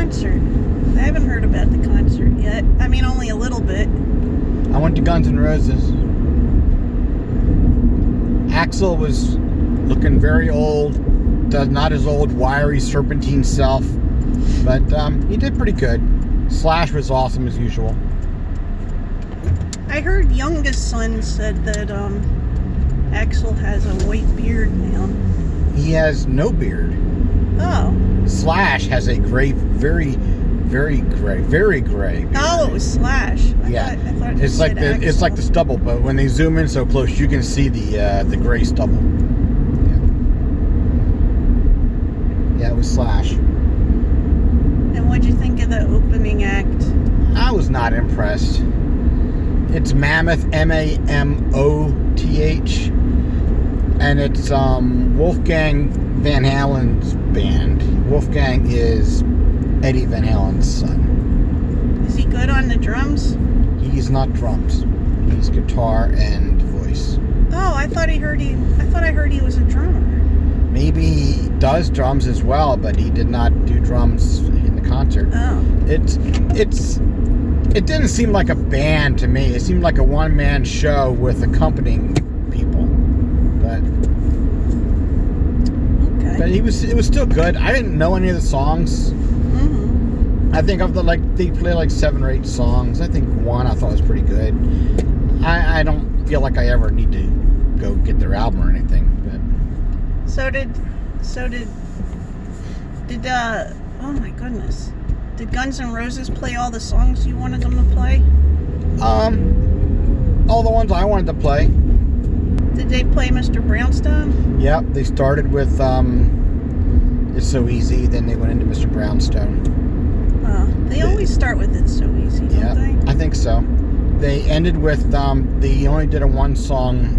concert? I haven't heard about the concert yet. I mean, only a little bit. I went to Guns N' Roses. Axl was looking very old. Not his old, wiry, serpentine self. But he did pretty good. Slash was awesome as usual. I heard youngest son said that Axl has a white beard now. He has no beard. Oh. Slash has a gray, very gray beard. Oh, it was Slash. I thought it's like the stubble, but when they zoom in so close, you can see the gray stubble. Yeah, it was Slash. And what'd you think of the opening act? I was not impressed. It's Mammoth, Mamoth, and it's Wolfgang Van Halen's band. Wolfgang is Eddie Van Halen's son. Is he good on the drums? He's not drums. He's guitar and voice. Oh, I thought I heard he was a drummer. Maybe he does drums as well, but he did not do drums in the concert. Oh. It didn't seem like a band to me. It seemed like a one-man show with accompanying people. But it was still good. I didn't know any of the songs. Mm-hmm. I think they played like 7 or 8 songs. I think one I thought was pretty good. I don't feel like I ever need to go get their album or anything. But So did oh my goodness. Did Guns N' Roses play all the songs you wanted them to play? All the ones I wanted to play. Did they play Mr. Brownstone? Yep, they started with It's So Easy, then they went into Mr. Brownstone. They always start with It's So Easy, don't they? I think so. They ended with they only did a one song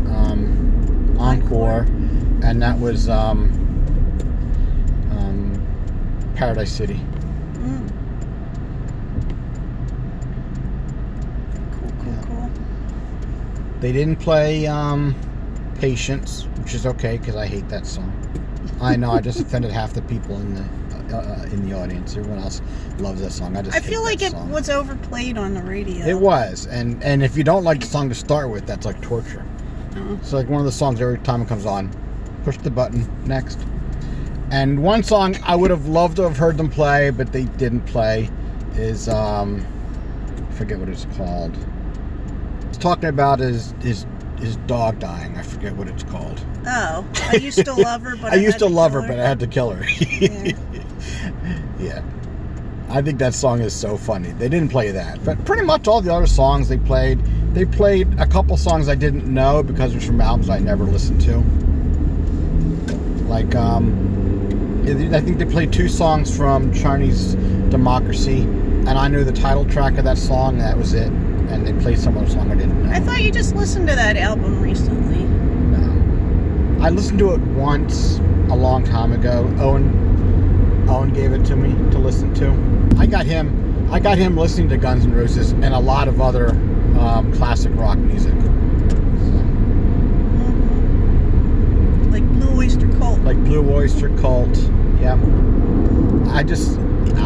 encore, and that was Paradise City. Cool. They didn't play Patience, which is okay because I hate that song. I know I just offended half the people in the audience. Everyone else loves that song. I feel like it was overplayed on the radio. It was, and if you don't like the song to start with, that's like torture. It's like one of the songs every time it comes on, push the button, next. And one song I would have loved to have heard them play, but they didn't play, is I forget what it's called. It's talking about his dog dying. I forget what it's called. Oh, I used to love her, but I used to love her, but I had to kill her. Yeah. Yeah. I think that song is so funny. They didn't play that, but pretty much all the other songs they played a couple songs I didn't know because it was from albums I never listened to. Like, I think they played 2 songs from Chinese Democracy, and I knew the title track of that song, and that was it. And they played some other song I didn't know. I thought you just listened to that album recently. No. I listened to it once a long time ago. Owen gave it to me to listen to. I got him listening to Guns N' Roses and a lot of other classic rock music. Like Blue Oyster Cult. Yep.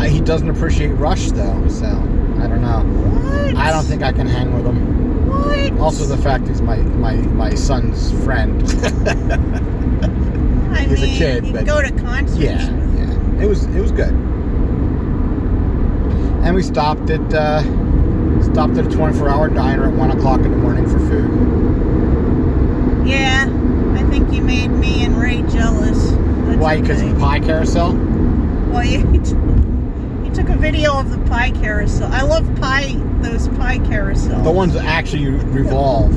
He doesn't appreciate Rush though, so I don't know. What? I don't think I can hang with him. What? Also the fact he's my son's friend. He's a kid, you but go to concerts. Yeah. It was good. And we stopped at a 24-hour diner at 1 o'clock in the morning for food. Yeah, I think you made me and Ray jealous. That's Why? Because of the pie carousel? Well, you took a video of the pie carousel. I love those pie carousels. The ones that actually revolve.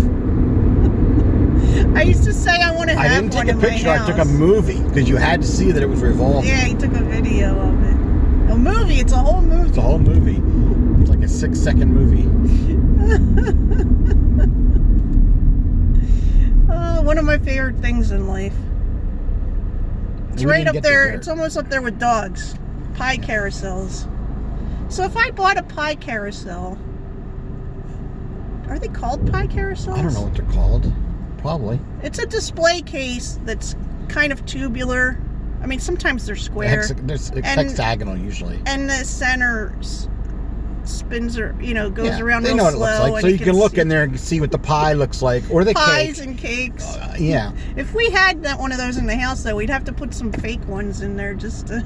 I used to say I want to have one. I didn't take a picture. I took a movie because you had to see that it was revolving. Yeah, he took a video of it. A movie. It's a whole movie. It's a whole movie. It's like a 6-second movie. One of my favorite things in life. It's right up there. It's almost up there with dogs. Pie carousels. So if I bought a pie carousel, are they called pie carousels? I don't know what they're called. Probably. It's a display case that's kind of tubular, I mean, sometimes they're square. It's hexagonal usually. And the center spins, or goes around they real know what slow. It looks like. So you can look in there and see what the pie looks like, or the pies cake. And cakes. Yeah. If we had one of those in the house, though, we'd have to put some fake ones in there just to.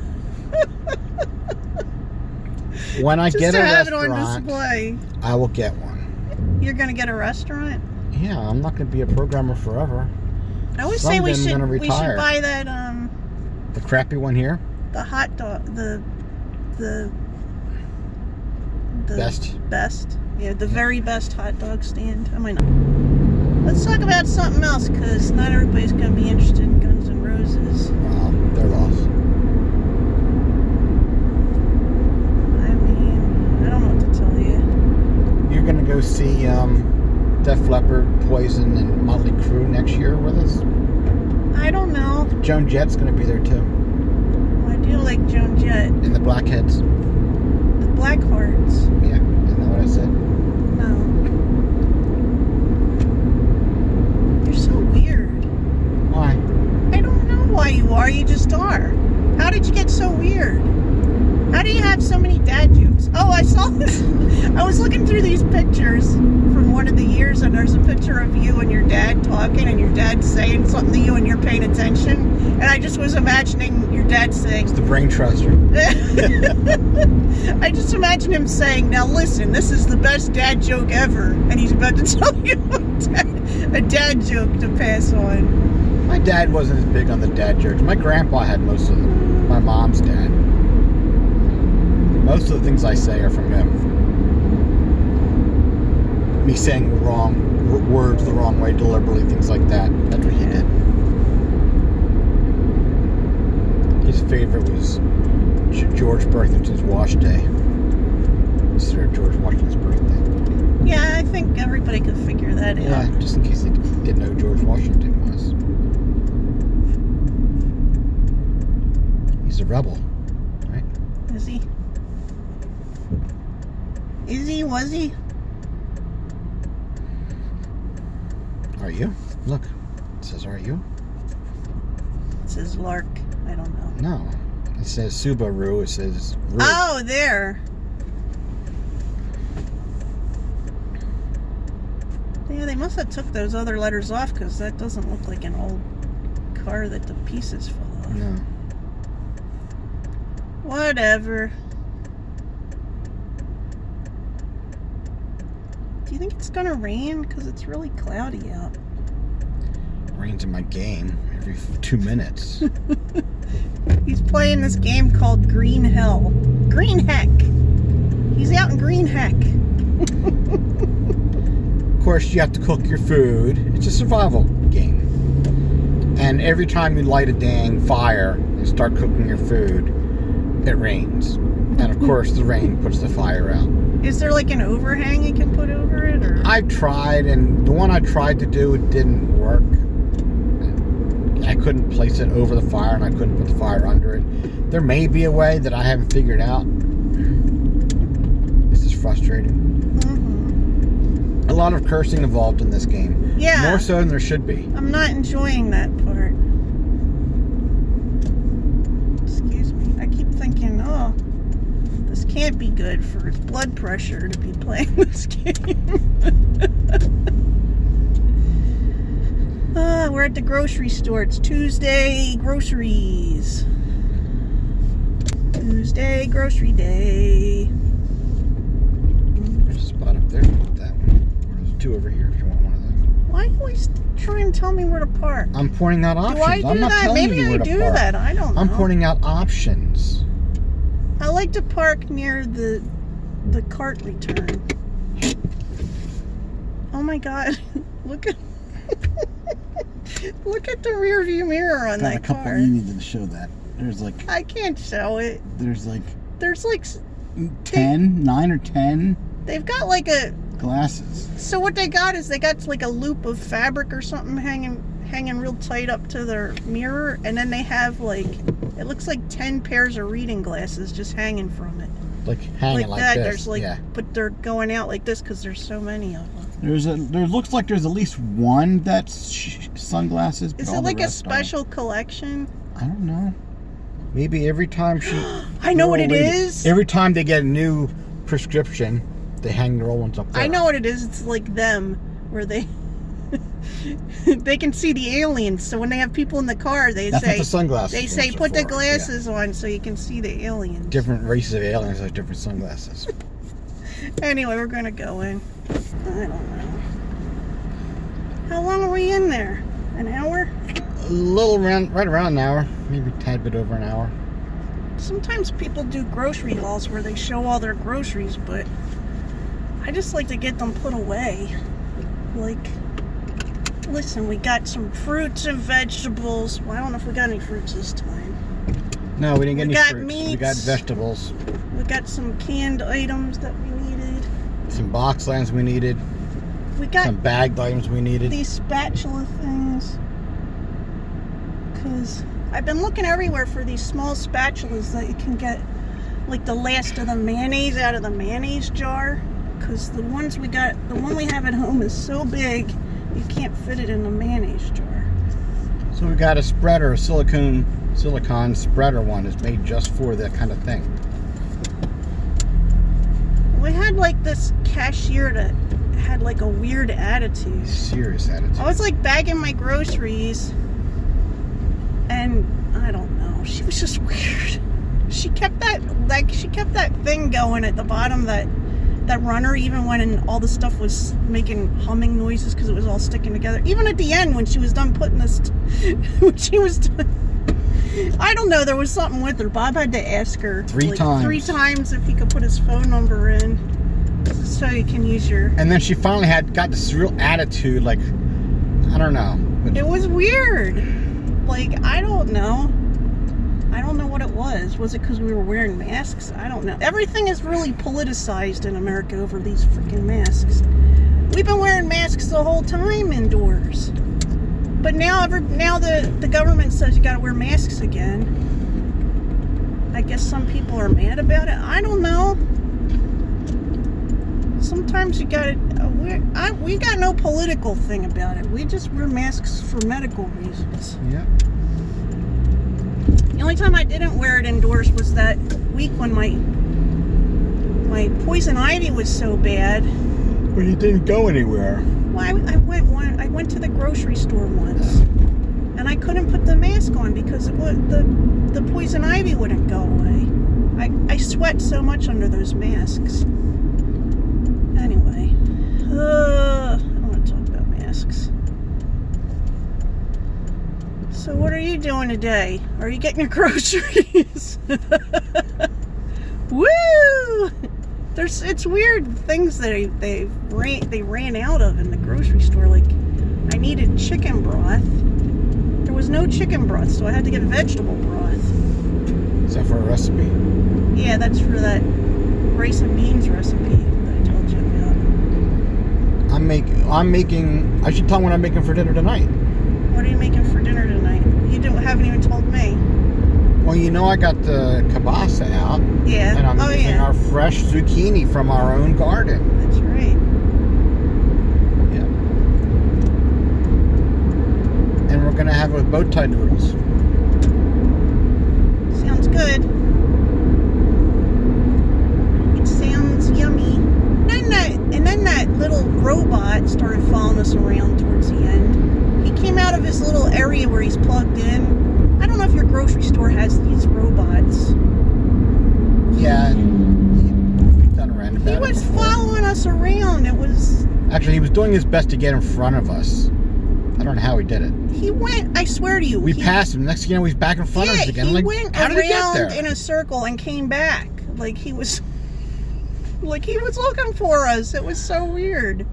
When I get a have restaurant, it on display. I will get one. You're gonna get a restaurant? Yeah, I'm not gonna be a programmer forever. I always say we should buy that the crappy one here. The hot dog, the best. Yeah, the very best hot dog stand. I might not. Let's talk about something else, because not everybody's gonna be interested in Guns N' Roses. Wow, they're lost. I mean, I don't know what to tell you. You're gonna go see Def Leppard, Poison, and Motley Crue next year with us? I don't know. Joan Jett's gonna be there too. I do like Joan Jett. And the Blackheads. The Blackhearts. Yeah, isn't that what I said? No. You're so weird. Why? I don't know why you are. You just are. How did you get so weird? How do you have so many dad jokes? Oh, I saw this. I was looking through these pictures from one of the years, and there's a picture of you and your dad talking, and your dad saying something to you, and you're paying attention. And I just was imagining your dad saying... It's the brain truster. I just imagine him saying, now listen, this is the best dad joke ever. And he's about to tell you a dad joke to pass on. My dad wasn't as big on the dad jokes. My grandpa had most of them. My mom's dad. Most of the things I say are from him. Me saying wrong words the wrong way deliberately, things like that. That's what he did. His favorite was George Burthington's Wash Day. Instead of George Washington's birthday. Yeah, I think everybody could figure that out. Yeah, just in case they didn't know who George Washington was. He's a rebel, right? Is he? Is he? Was he? Are you? Look, it says, are you? It says Lark. I don't know. No. It says Subaru. It says Ru. Oh, there. Yeah, they must have took those other letters off, because that doesn't look like an old car that the pieces fall off. No. Whatever. Do you think it's gonna rain? Because it's really cloudy out. Rains in my game every 2 minutes. He's playing this game called Green Hell. Green Heck. He's out in Green Heck. Of course, you have to cook your food. It's a survival game. And every time you light a dang fire and start cooking your food, it rains. And of course, the rain puts the fire out. Is there like an overhang you can put over it? Or? I've tried, and the one I tried to do, it didn't work. I couldn't place it over the fire, and I couldn't put the fire under it. There may be a way that I haven't figured out. This is frustrating. Mm-hmm. A lot of cursing involved in this game. Yeah. More so than there should be. I'm not enjoying that part. Excuse me. I keep thinking, oh, this can't be good for his blood pressure to be playing this game. We're at the grocery store. It's Tuesday groceries. Tuesday grocery day. There's a spot up there. That one. There's two over here if you want one of them. Why are you always trying to tell me where to park? I'm pointing out options. Do I do I'm not that? telling Maybe you where I to do park. that. I don't know. I'm pointing out options. I like to park near the cart return. Oh my God! Look at look at the rear view mirror on that car. You needed to show that. There's like I can't show it. There's like 9 or 10 They've got like a glasses. So what they got is they got like a loop of fabric or something hanging real tight up to their mirror, and then they have like, it looks like 10 pairs of reading glasses just hanging from it. Like hanging like that. this. There's like, yeah. But they're going out like this because there's so many of them. There looks like there's at least one that's sunglasses. Is it like a special collection? I don't know. Maybe every time she... I know what it is. Every time they get a new prescription, they hang their old ones up there. I know what it is. It's like them, where they... they can see the aliens, so when they have people in the car, That's what the sunglasses they say put the glasses on so you can see the aliens. Different races of aliens have different sunglasses. Anyway, we're gonna go in. I don't know. How long are we in there? An hour? Right around an hour, maybe a tad bit over an hour. Sometimes people do grocery hauls where they show all their groceries, but I just like to get them put away. Like, listen, we got some fruits and vegetables. Well, I don't know if we got any fruits this time. No, we didn't get any fruits. Meats. We got vegetables. We got some canned items that we needed. Some box items we needed. We got some bagged items we needed. These spatula things. Because I've been looking everywhere for these small spatulas that you can get, like the last of the mayonnaise out of the mayonnaise jar. Because the one we have at home is so big, you can't fit it in the mayonnaise jar. So we got a spreader, a silicone spreader one is made just for that kind of thing. We had like this cashier that had like a weird attitude. Serious attitude. I was like bagging my groceries, and I don't know, she was just weird. She kept that thing going at the bottom, that runner, even when all the stuff was making humming noises because it was all sticking together. Even at the end when she was done putting this, when she was done, I don't know, there was something with her. Bob had to ask her three times if he could put his phone number in so you can use your... And then she finally got this real attitude, like, I don't know. It was weird. Like, I don't know. I don't know what it was. Was it because we were wearing masks? I don't know. Everything is really politicized in America over these freaking masks. We've been wearing masks the whole time indoors. But now the government says you gotta wear masks again. I guess some people are mad about it. I don't know. Sometimes you gotta... we got no political thing about it. We just wear masks for medical reasons. Yeah. The only time I didn't wear it indoors was that week when my poison ivy was so bad. Well, you didn't go anywhere. Well, I went to the grocery store once, and I couldn't put the mask on because the poison ivy wouldn't go away. I sweat so much under those masks. Anyway, I don't want to talk about masks. So what are you doing today? Are you getting your groceries? Woo! It's weird things that they ran out of in the grocery store. Like, I needed chicken broth. There was no chicken broth, so I had to get vegetable broth. Is that for a recipe? Yeah, that's for that rice and beans recipe that I told you about. I'm making. I should tell them what I'm making for dinner tonight. What are you making for dinner tonight? You haven't even told me. Well, you know I got the kielbasa out. Yeah. And I'm using our fresh zucchini from our own garden. That's right. Yeah. And we're going to have it with bow tie noodles. Sounds good. It sounds yummy. And then that little robot started following us around towards the end. He came out of his little area where he's plugged in. I don't know if your grocery store has these robots. Yeah. We've done a random. He was following us around. It was... Actually, he was doing his best to get in front of us. I don't know how he did it. He went, I swear to you. We passed him. Next thing you know, he's back in front of us again. He went how did he get there? in a circle and came back. Like he was looking for us. It was so weird.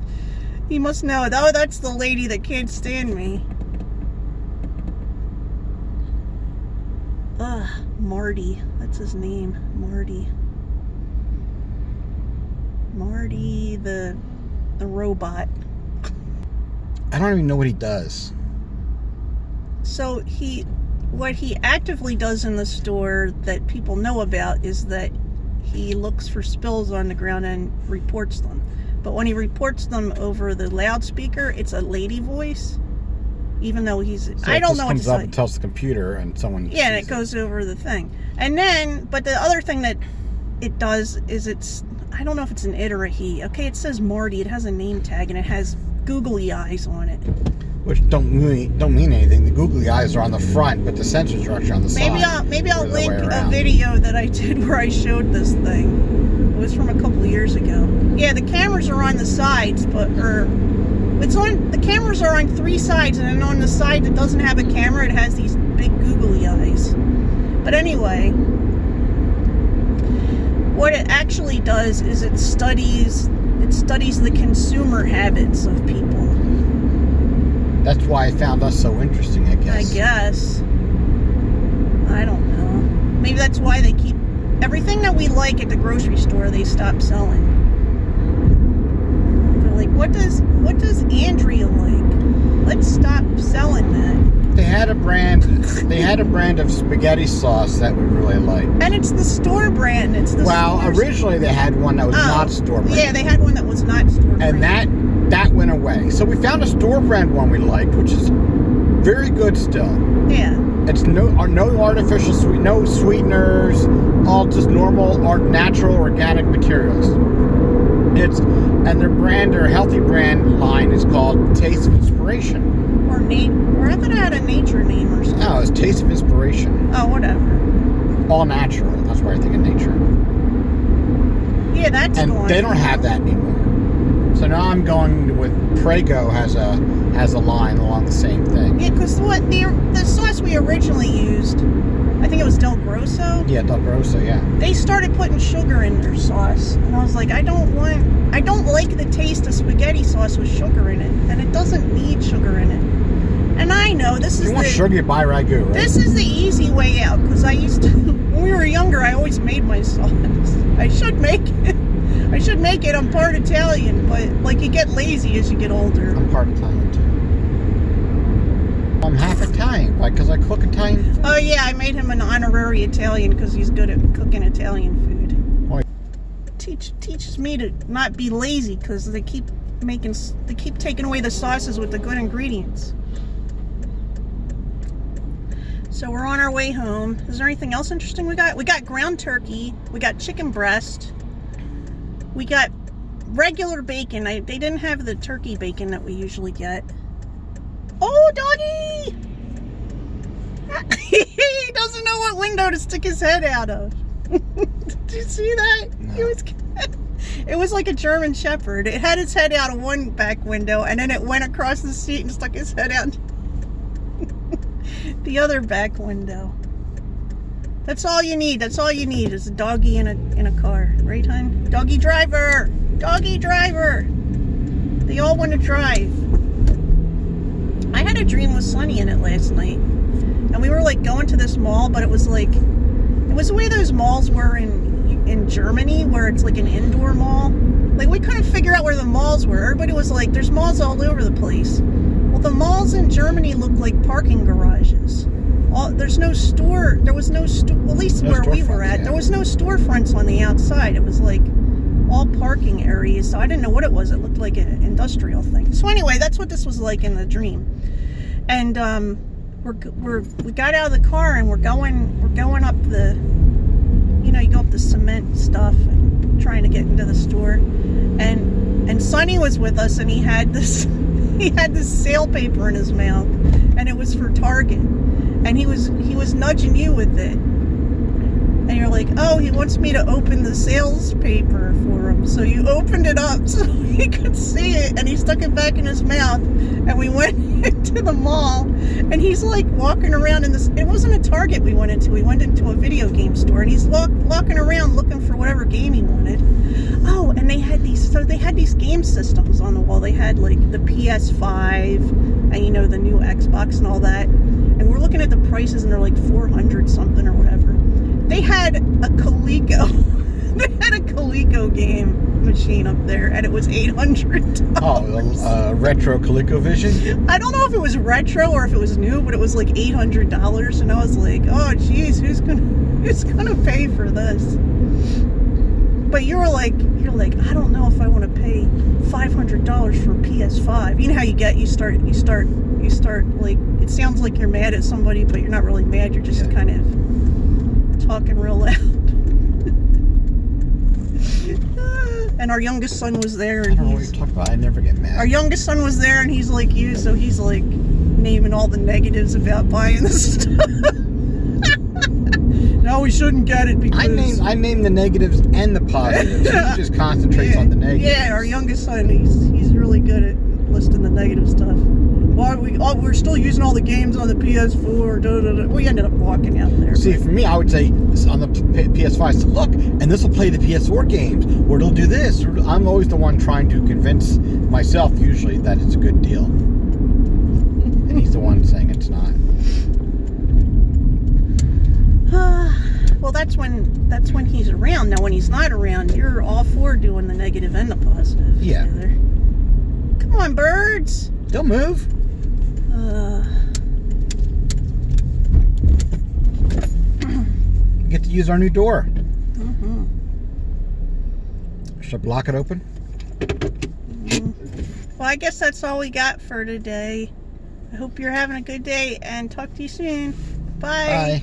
He must know. Oh, that's the lady that can't stand me. Ugh, Marty. That's his name. Marty. Marty the robot. I don't even know what he does. So what he actively does in the store that people know about is that he looks for spills on the ground and reports them. But when he reports them over the loudspeaker, it's a lady voice. even though he's. So I don't know what to say. it just comes up and tells the computer, and someone. Yeah, and it goes over the thing, and then, but the other thing that it does is it's. I don't know if it's an it or a he. Okay, it says Marty. It has a name tag, and it has googly eyes on it. Which don't mean anything. The googly eyes are on the front, but the sensors are actually on the side. Maybe I'll link a video that I did where I showed this thing. It was from a couple of years ago. Yeah, the cameras are on the sides, but the cameras are on 3 sides, and then on the side that doesn't have a camera, it has these big googly eyes. But anyway, what it actually does is it studies the consumer habits of people. That's why it found us so interesting, I guess. I don't know. Maybe that's why they keep everything that we like at the grocery store, they stop selling. They're like, what does Andrea like? Let's stop selling that. They had a brand of spaghetti sauce that we really liked. And it's the store brand. Originally they had one that was not store brand. Yeah, they had one that was not store brand. And that went away. So we found a store brand one we liked, which is very good still. Yeah. It's no artificial no sweeteners, all just normal natural organic materials. And their healthy brand line is called Taste of Inspiration. Or I thought it had a nature name or something. No, it's Taste of Inspiration. Oh, whatever. All natural. That's why I think of nature. Yeah, that's and they don't have that anymore. So now I'm going with Prego has a line along the same thing. Yeah, because the sauce we originally used, I think it was Del Grosso. Yeah, Del Grosso, yeah. They started putting sugar in their sauce, and I was like, I don't like the taste of spaghetti sauce with sugar in it, and it doesn't need sugar in it. And I know this is you want sugar, you buy Ragu, right? This is the easy way out, because I used to, when we were younger, I always made my sauce. I should make it. I'm part Italian, but like you get lazy as you get older. I'm part Italian too. I'm half Italian, like, because I cook Italian food. Oh yeah, I made him an honorary Italian because he's good at cooking Italian food. Oh. Teaches me to not be lazy because they keep taking away the sauces with the good ingredients. So we're on our way home. Is there anything else interesting we got? We got ground turkey. We got chicken breast. We got regular bacon. They didn't have the turkey bacon that we usually get. Oh, doggy! He doesn't know what window to stick his head out of. Did you see that? No. It was like a German Shepherd. It had its head out of one back window, and then it went across the seat and stuck his head out the other back window. That's all you need. That's all you need is a doggy in a car, right, hon? Doggy driver. They all want to drive. I had a dream with Sunny in it last night, and we were like going to this mall, but it was the way those malls were in Germany, where it's like an indoor mall. Like, we couldn't figure out where the malls were. Everybody was like, there's malls all over the place. Well, the malls in Germany look like parking garages. There's no store. There was no store, well, at least where we were at. Yeah. There was no storefronts on the outside. It was like all parking areas. So I didn't know what it was. It looked like an industrial thing. So anyway, that's what this was like in the dream. And we got out of the car and we're going up the, you go up the cement stuff and trying to get into the store. And Sonny was with us, and he had this sale paper in his mouth, and it was for Target. And he was nudging you with it, and you're like, oh, he wants me to open the sales paper for him. So you opened it up so he could see it, and he stuck it back in his mouth, and we went into the mall, and he's like walking around in this. It wasn't a Target we went into. We went into a video game store, and he's walking around looking for whatever game he wanted. Oh, and they had these game systems on the wall. They had like the PS5 and the new Xbox and all that. And we're looking at the prices, and they're like $400 something or whatever. They had a Coleco. They had a Coleco game machine up there, and it was $800. Oh, retro ColecoVision? I don't know if it was retro or if it was new, but it was like $800, and I was like, oh geez, who's gonna pay for this? But you're like, I don't know if I want to pay $500 $100 for PS5. You know how you start like, it sounds like you're mad at somebody, but you're not really mad. You're just kind of talking real loud. And our youngest son was there, and I don't know what you're talking about. I never get mad. Our youngest son was there, and he's like you, so he's like naming all the negatives about buying this stuff. No, we shouldn't get it because I name the negatives and the positives. He just concentrates on the negatives. Yeah, our youngest son, he's really good at listing the negative stuff. Why we're still using all the games on the PS4. We ended up walking out there. See, for me, I would say on the PS5, I said, look, and this will play the PS4 games, or it'll do this. I'm always the one trying to convince myself, usually, that it's a good deal. And he's the one saying it's not. Well, that's when he's around. Now, when he's not around, you're all for doing the negative and the positive. Yeah. Together. Come on, birds. Don't move. Get to use our new door. Mm-hmm. Should I block it open? Mm-hmm. Well, I guess that's all we got for today. I hope you're having a good day, and talk to you soon. Bye. Bye.